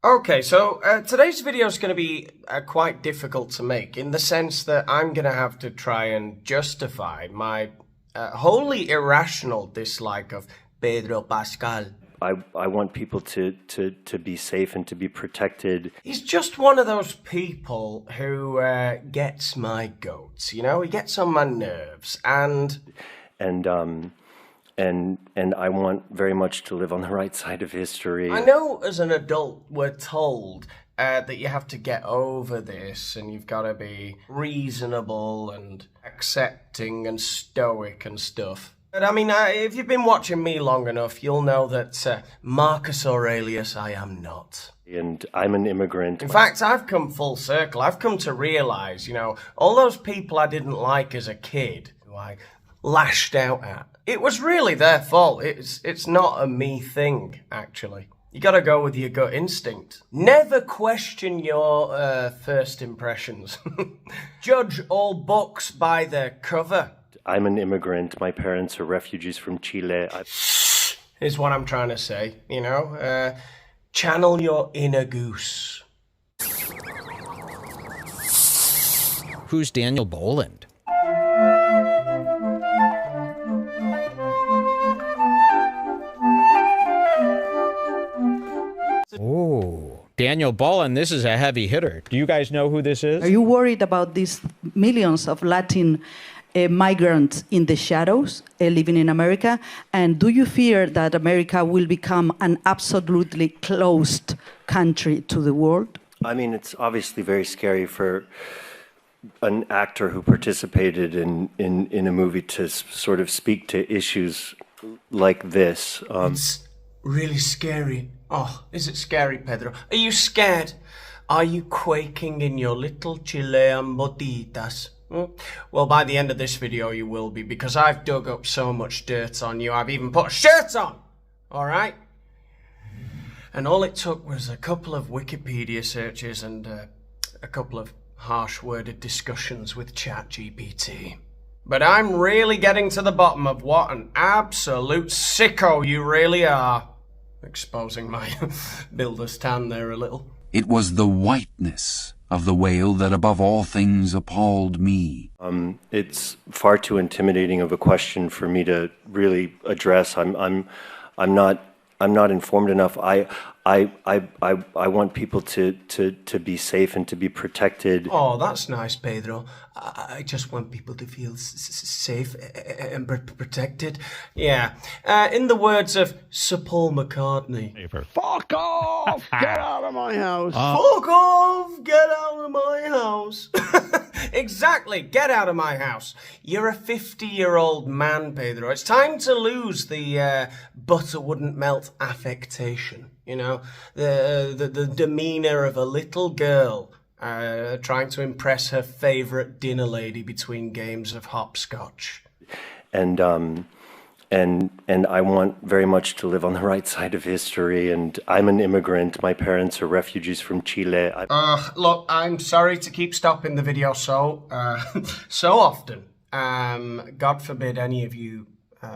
Okay, so today's video is going to be quite difficult to make in the sense that I'm going to have to try and justify my wholly irrational dislike of Pedro Pascal. I want people to be safe and to be protected. He's just one of those people who gets my goats, you know? He gets on my nerves, and I want very much to live on the right side of history. I know as an adult we're told that you have to get over this and you've got to be reasonable and accepting and stoic and stuff. But I mean, if you've been watching me long enough, you'll know that Marcus Aurelius I am not. And I'm an immigrant. In fact, I've come full circle. I've come to realize, you know, all those people I didn't like as a kid, who I lashed out at, it was really their fault. It's not a me thing, actually. You gotta go with your gut instinct. Never question your first impressions. Judge all books by their cover. I'm an immigrant. My parents are refugees from Chile. Is what I'm trying to say, you know? Channel your inner goose. Who's Daniel Boland? Oh, Daniel Boland, this is a heavy hitter. Do you guys know who this is? Are you worried about these millions of Latin migrants in the shadows living in America? And do you fear that America will become an absolutely closed country to the world? I mean, it's obviously very scary for an actor who participated in a movie to sort of speak to issues like this. It's really scary. Oh, is it scary, Pedro? Are you scared? Are you quaking in your little Chilean botitas? Well, by the end of this video, you will be, because I've dug up so much dirt on you, I've even put a shirt on! Alright? And all it took was a couple of Wikipedia searches and a couple of harsh-worded discussions with ChatGPT. But I'm really getting to the bottom of what an absolute sicko you really are. Exposing my builder's tan there a little. It was the whiteness of the whale that above all things appalled me. It's far too intimidating of a question for me to really address. I'm not informed enough. I want people to be safe and to be protected. Oh, that's nice, Pedro. I just want people to feel safe and protected. Yeah. In the words of Sir Paul McCartney. Fuck off! Get out of my house! Fuck off! Get out of my house! Exactly! Get out of my house! You're a 50-year-old man, Pedro. It's time to lose the butter wouldn't melt affectation. You know, the demeanor of a little girl trying to impress her favorite dinner lady between games of hopscotch. And I want very much to live on the right side of history. And I'm an immigrant. My parents are refugees from Chile. Look, I'm sorry to keep stopping the video so often. God forbid any of you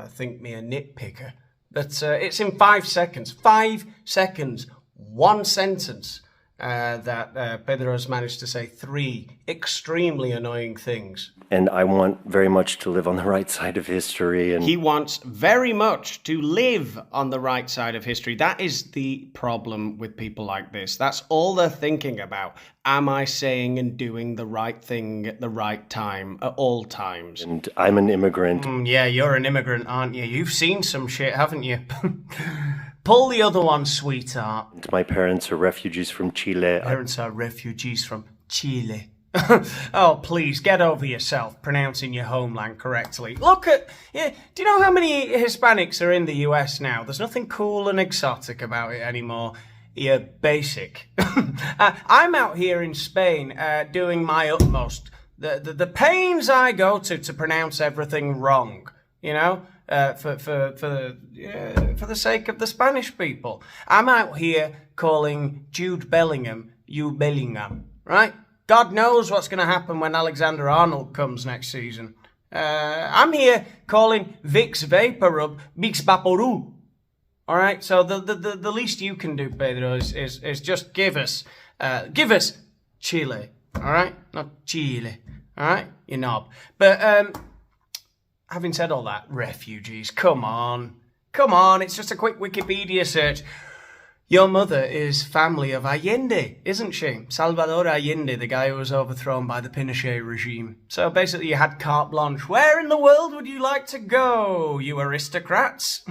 think me a nitpicker. But it's in 5 seconds. 5 seconds. One sentence that Pedro has managed to say 3 extremely annoying things. And I want very much to live on the right side of history. And he wants very much to live on the right side of history. That is the problem with people like this. That's all they're thinking about. Am I saying and doing the right thing at the right time at all times? And I'm an immigrant. Yeah, you're an immigrant, aren't you? You've seen some shit, haven't you? Pull the other one, sweetheart. My parents are refugees from Chile. Parents are refugees from Chile. Oh, please, get over yourself, pronouncing your homeland correctly. Look at... Yeah, do you know how many Hispanics are in the US now? There's nothing cool and exotic about it anymore. You're basic. I'm out here in Spain doing my utmost. The pains I go to pronounce everything wrong, you know? For the sake of the Spanish people. I'm out here calling Jude Bellingham, you Bellingham, right? God knows what's going to happen when Alexander Arnold comes next season. I'm here calling Vicks Vapor Rub Vicks Vaporub. All right. So the least you can do, Pedro, is just give us Chile. All right, not Chile. All right, you knob. But having said all that, refugees. Come on. It's just a quick Wikipedia search. Your mother is family of Allende, isn't she? Salvador Allende, the guy who was overthrown by the Pinochet regime. So basically you had carte blanche. Where in the world would you like to go, you aristocrats?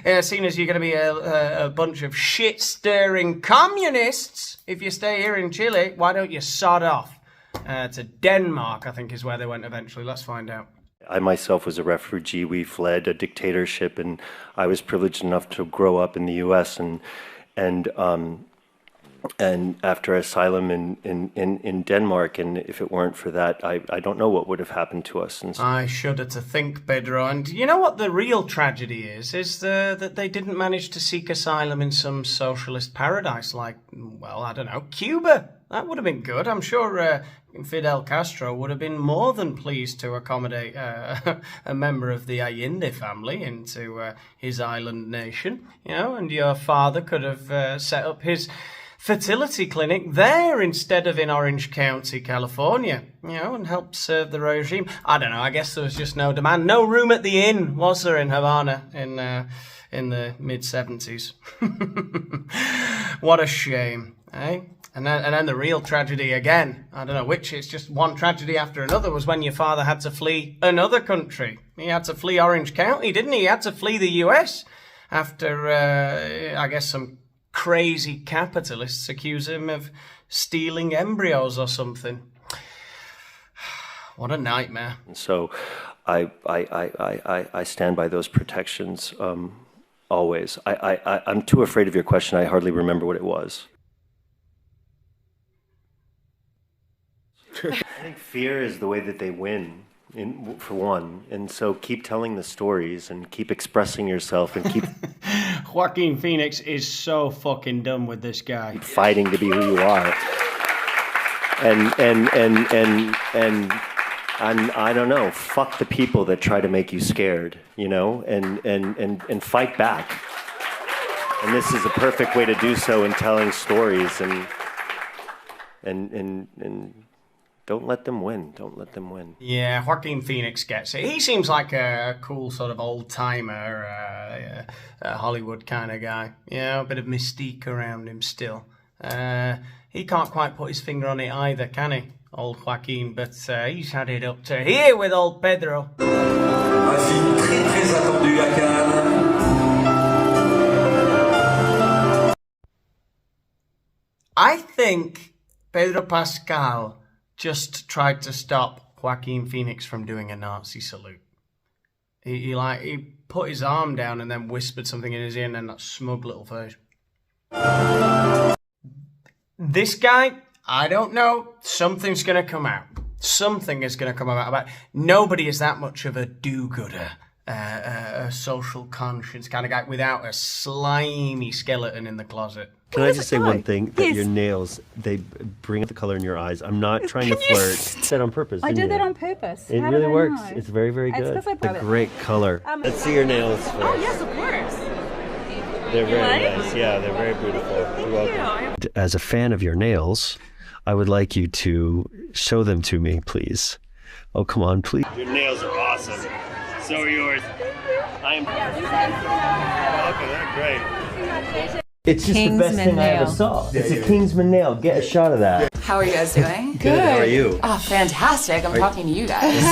Yeah, seeing as you're going to be a bunch of shit-stirring communists, if you stay here in Chile, why don't you sod off to Denmark, I think is where they went eventually. Let's find out. I myself was a refugee. We fled a dictatorship, and I was privileged enough to grow up in the U.S. and after asylum in Denmark. And if it weren't for that, I don't know what would have happened to us. And so I shudder to think, Pedro. And you know what the real tragedy is that they didn't manage to seek asylum in some socialist paradise like, well, I don't know, Cuba. That would have been good. I'm sure Fidel Castro would have been more than pleased to accommodate a member of the Allende family into his island nation, you know, and your father could have set up his fertility clinic there instead of in Orange County, California, you know, and helped serve the regime. I don't know, I guess there was just no demand. No room at the inn, was there, in Havana in the mid-70s? What a shame, eh? And then the real tragedy again, I don't know which, it's just one tragedy after another, was when your father had to flee another country. He had to flee Orange County, didn't he? He had to flee the US after, I guess, some crazy capitalists accuse him of stealing embryos or something. What a nightmare. So I stand by those protections always. I'm too afraid of your question. I hardly remember what it was. I think fear is the way that they win, for one. And so keep telling the stories and keep expressing yourself and keep Joaquin Phoenix is so fucking done with this guy. fighting to be who you are. And I don't know, fuck the people that try to make you scared, you know, and fight back. And this is a perfect way to do so in telling stories and don't let them win. Don't let them win. Yeah, Joaquin Phoenix gets it. He seems like a cool sort of old-timer, Hollywood kind of guy. You know, a bit of mystique around him still. He can't quite put his finger on it either, can he, old Joaquin? But he's had it up to here with old Pedro. I think Pedro Pascal just tried to stop Joaquin Phoenix from doing a Nazi salute. He put his arm down and then whispered something in his ear, and then that smug little face. This guy, I don't know, something's going to come out. Something is going to come about. Nobody is that much of a do-gooder, a social conscience kind of guy without a slimy skeleton in the closet. Can I just say one thing? That your nails, they bring out the color in your eyes. I'm not trying to flirt. I did that on purpose. I did that on purpose. It How really did I works. know? It's very, very good. It's 'cause I It's a great color. Let's see your nails first. Oh, yes, of course. They're very nice. Yeah, they're very beautiful. You're welcome. As a fan of your nails, I would like you to show them to me, please. Oh, come on, please. Your nails are awesome. So are yours. I am. Okay, they're great. It's just the best thing I ever saw. It's a Kingsman nail. Get a shot of that. How are you guys doing? Good. How are you? Oh, fantastic. I'm talking to you guys.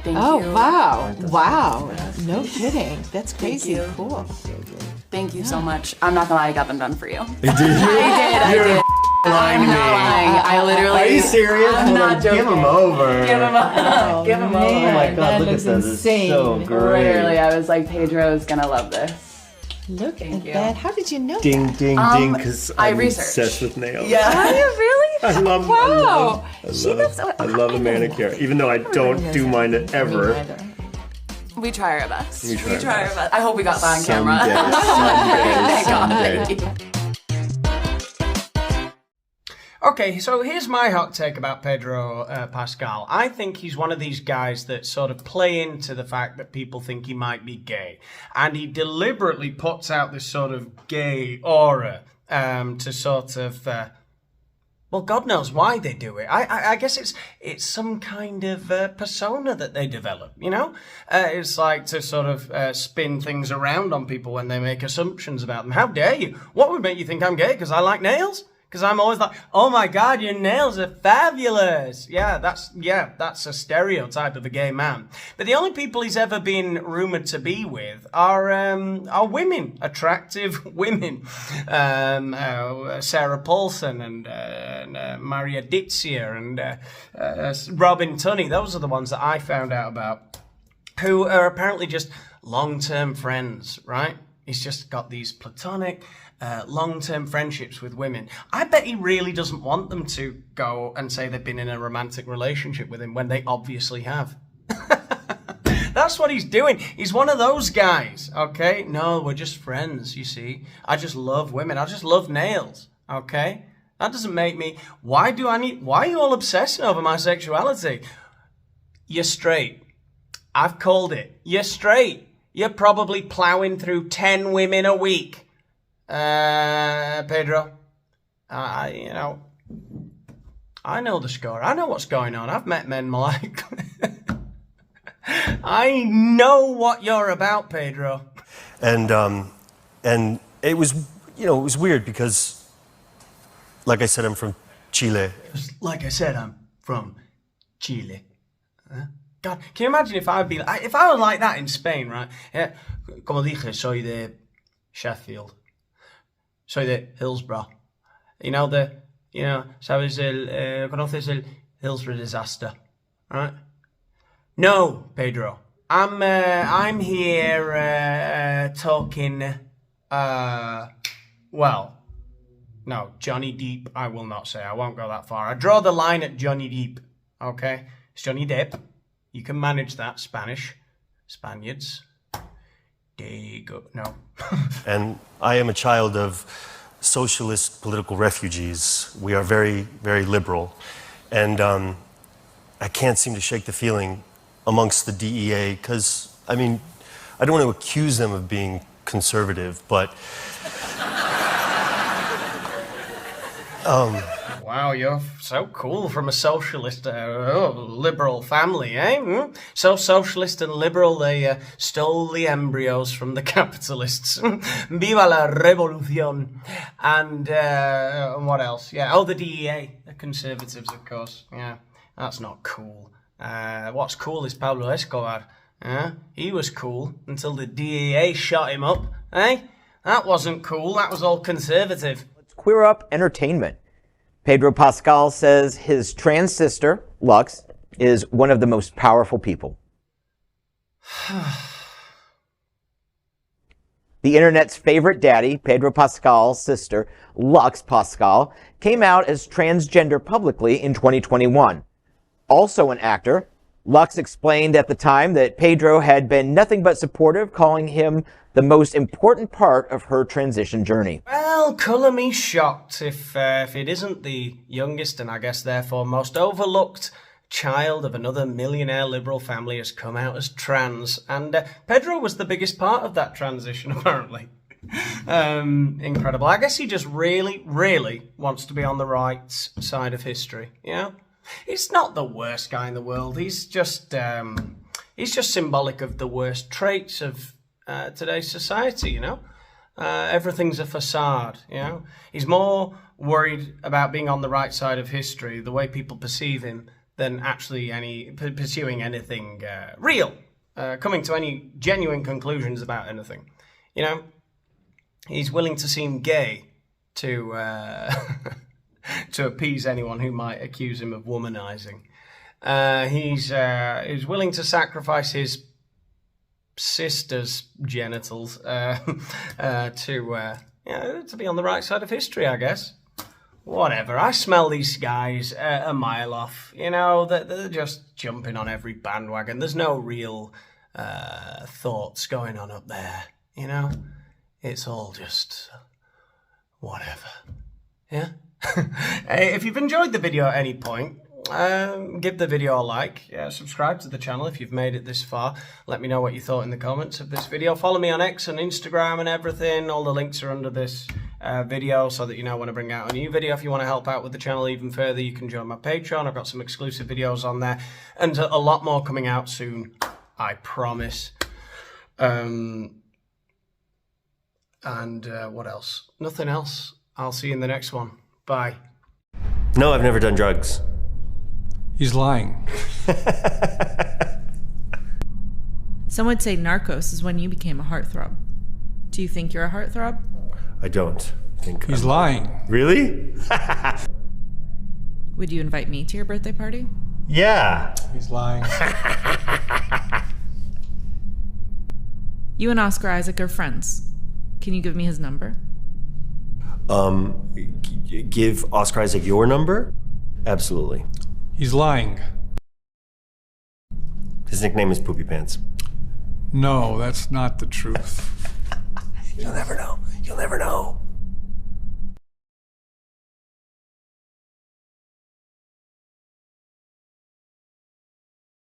Thank you. Oh, wow. Wow. No kidding. That's crazy. you. Cool. Thank you so much. I'm not gonna lie, I got them done for you. Did you? I did. I'm not lying. I literally. Are you serious? I'm not joking. Give them over. Give them up. Give them over. Oh my God! That Look at looks this. insane. It's so great. Literally, I was like, Pedro's gonna love this. Look Thank at you. that. How did you know Ding, that? ding, ding! Because I I'm researched. obsessed with nails. Yeah. Are you really? I love. Wow. I love a manicure, even though I don't do mine ever. We try our best. We try our best. I hope we got that on camera. Someday, Thank God. someday. Thank you. Okay, so here's my hot take about Pedro Pascal. I think he's one of these guys that sort of play into the fact that people think he might be gay. And he deliberately puts out this sort of gay aura to sort of... well, God knows why they do it. I guess it's some kind of persona that they develop, you know? It's like to sort of spin things around on people when they make assumptions about them. How dare you? What would make you think I'm gay? Because I like nails? Because I'm always like, oh my God, your nails are fabulous. Yeah, that's a stereotype of a gay man. But the only people he's ever been rumored to be with are women, attractive women. Sarah Paulson and Maria Ditzia and Robin Tunney. Those are the ones that I found out about, who are apparently just long-term friends, right? He's just got these platonic, long-term friendships with women. I bet he really doesn't want them to go and say they've been in a romantic relationship with him when they obviously have. That's what he's doing. He's one of those guys, okay? No, we're just friends, you see. I just love women. I just love nails, okay? That doesn't make me... Why are you all obsessing over my sexuality? You're straight. I've called it. You're straight. You're probably plowing through 10 women a week. Pedro, I know the score. I know what's going on. I've met men like... I know what you're about, Pedro. And it was, it was weird because, like I said, I'm from Chile. Like I said, I'm from Chile. God, can you imagine if I was like that in Spain, right? Yeah, como dije, soy de Sheffield. Soy de Hillsborough. ¿Sabes conoces el Hillsborough disaster, right? No, Pedro. I'm here talking. Well, no, Johnny Depp. I will not say. I won't go that far. I draw the line at Johnny Depp. Okay, it's Johnny Depp. You can manage that. Spaniards. No. And I am a child of socialist political refugees. We are very, very liberal. And I can't seem to shake the feeling amongst the DEA because, I don't want to accuse them of being conservative, but... Wow, you're so cool from a socialist, liberal family, eh? So socialist and liberal, they stole the embryos from the capitalists. Viva la revolución. And what else? Yeah, the DEA, the conservatives, of course. Yeah, that's not cool. What's cool is Pablo Escobar. He was cool until the DEA shot him up, eh? That wasn't cool, that was all conservative. Let's queer up entertainment. Pedro Pascal says his trans sister, Lux, is one of the most powerful people. The internet's favorite daddy, Pedro Pascal's sister, Lux Pascal, came out as transgender publicly in 2021. Also an actor, Lux explained at the time that Pedro had been nothing but supportive, calling him the most important part of her transition journey. Well, colour me shocked if it isn't the youngest and I guess therefore most overlooked child of another millionaire liberal family has come out as trans. And Pedro was the biggest part of that transition, apparently. Incredible. I guess he just really, really wants to be on the right side of history, you know? He's not the worst guy in the world. He's just symbolic of the worst traits of today's society, you know? Everything's a facade, you know? He's more worried about being on the right side of history, the way people perceive him, than actually pursuing anything real, coming to any genuine conclusions about anything. You know? He's willing to seem gay to to appease anyone who might accuse him of womanizing. He's willing to sacrifice his sister's genitals to be on the right side of history, I guess. Whatever. I smell these guys a mile off. You know, they're just jumping on every bandwagon. There's no real thoughts going on up there. You know, it's all just whatever. Yeah. If you've enjoyed the video at any point, give the video a like, subscribe to the channel if you've made it this far. Let me know what you thought in the comments of this video. Follow me on X and Instagram and everything. All the links are under this video so that you know when I bring out a new video. If you want to help out with the channel even further, you can join my Patreon. I've got some exclusive videos on there and a lot more coming out soon, I promise. And what else? Nothing else. I'll see you in the next one. Bye. No, I've never done drugs. He's lying. Some would say Narcos is when you became a heartthrob. Do you think you're a heartthrob? I don't think He's lying. Really? Would you invite me to your birthday party? Yeah. He's lying. You and Oscar Isaac are friends. Can you give me his number? Give Oscar Isaac your number? Absolutely. He's lying. His nickname is Poopy Pants. No, that's not the truth. You'll never know. You'll never know.